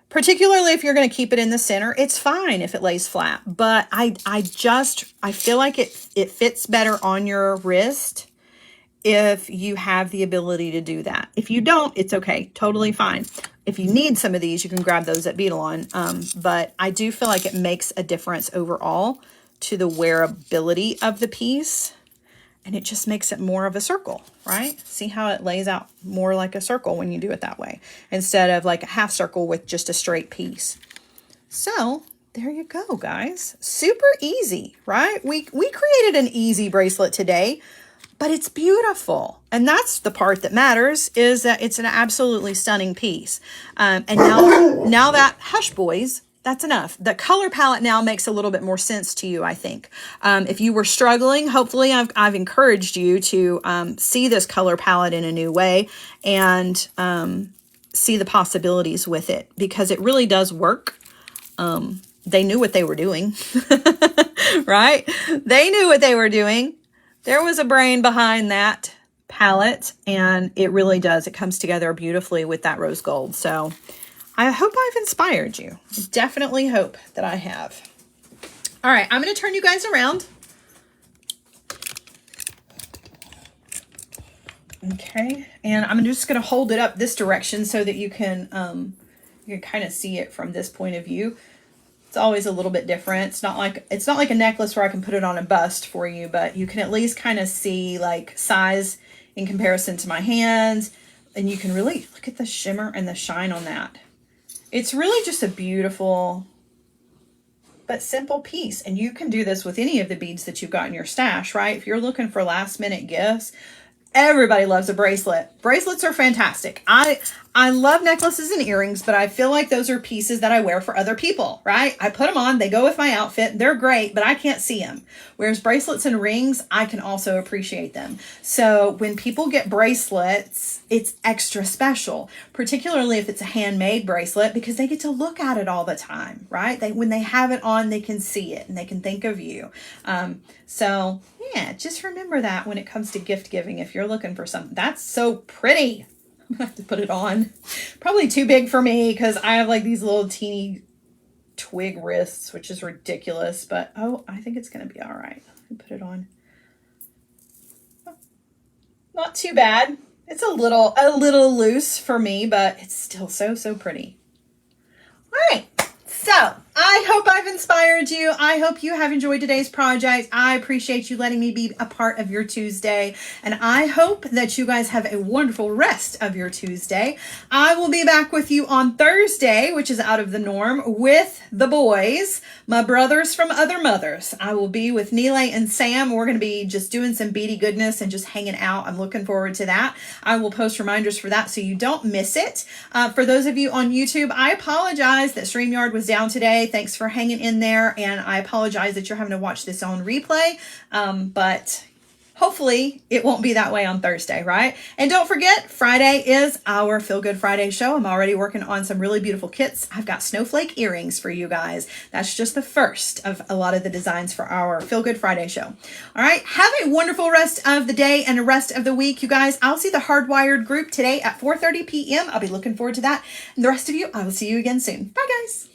Particularly if you're going to keep it in the center, it's fine if it lays flat. But I feel like it fits better on your wrist if you have the ability to do that. If you don't, it's okay. Totally fine. If you need some of these, you can grab those at Beadalon. But I do feel like it makes a difference overall to the wearability of the piece. And it just makes it more of a circle, right? See how it lays out more like a circle when you do it that way, instead of like a half circle with just a straight piece. So there you go, guys. Super easy, right? We created an easy bracelet today, but it's beautiful. And that's the part that matters, is that it's an absolutely stunning piece. And now that, hush boys, that's enough. The color palette now makes a little bit more sense to you, I think. If you were struggling, hopefully I've encouraged you to see this color palette in a new way and see the possibilities with it, because it really does work. They knew what they were doing, right? They knew what they were doing. There was a brain behind that palette, and it really does. It comes together beautifully with that rose gold. So I hope I've inspired you. I definitely hope that I have. All right, I'm going to turn you guys around. Okay, and I'm just going to hold it up this direction so that you can kind of see it from this point of view. It's always a little bit different. It's not like a necklace where I can put it on a bust for you, but you can at least kind of see like size in comparison to my hands, and you can really look at the shimmer and the shine on that. It's really just a beautiful but simple piece. And you can do this with any of the beads that you've got in your stash, right? If you're looking for last minute gifts, everybody loves a bracelet. Bracelets are fantastic. I love necklaces and earrings, but I feel like those are pieces that I wear for other people, right? I put them on, they go with my outfit, they're great, but I can't see them. Whereas bracelets and rings, I can also appreciate them. So when people get bracelets, it's extra special, particularly if it's a handmade bracelet, because they get to look at it all the time, right? When they have it on, they can see it and they can think of you. So yeah, just remember that when it comes to gift giving, if you're looking for something. That's so pretty. I'm gonna have to put it on. Probably too big for me because I have like these little teeny twig wrists, which is ridiculous, but oh, I think it's gonna be all right. Let me put it on. Oh, not too bad. It's a little loose for me, but it's still so pretty. All right. So I hope I've inspired you. I hope you have enjoyed today's project. I appreciate you letting me be a part of your Tuesday. And I hope that you guys have a wonderful rest of your Tuesday. I will be back with you on Thursday, which is out of the norm, with the boys, my brothers from other mothers. I will be with Neelay and Sam. We're going to be just doing some beady goodness and just hanging out. I'm looking forward to that. I will post reminders for that so you don't miss it. For those of you on YouTube, I apologize that StreamYard was down today. Thanks for hanging in there, and I apologize that you're having to watch this on replay, but hopefully it won't be that way on Thursday, right? And don't forget, Friday is our Feel Good Friday show. I'm already working on some really beautiful kits. I've got snowflake earrings for you guys. That's just the first of a lot of the designs for our Feel Good Friday show. All right, have a wonderful rest of the day and the rest of the week, you guys. I'll see the Hardwired group today at 4:30 p.m. I'll be looking forward to that. And the rest of you, I will see you again soon. Bye, guys.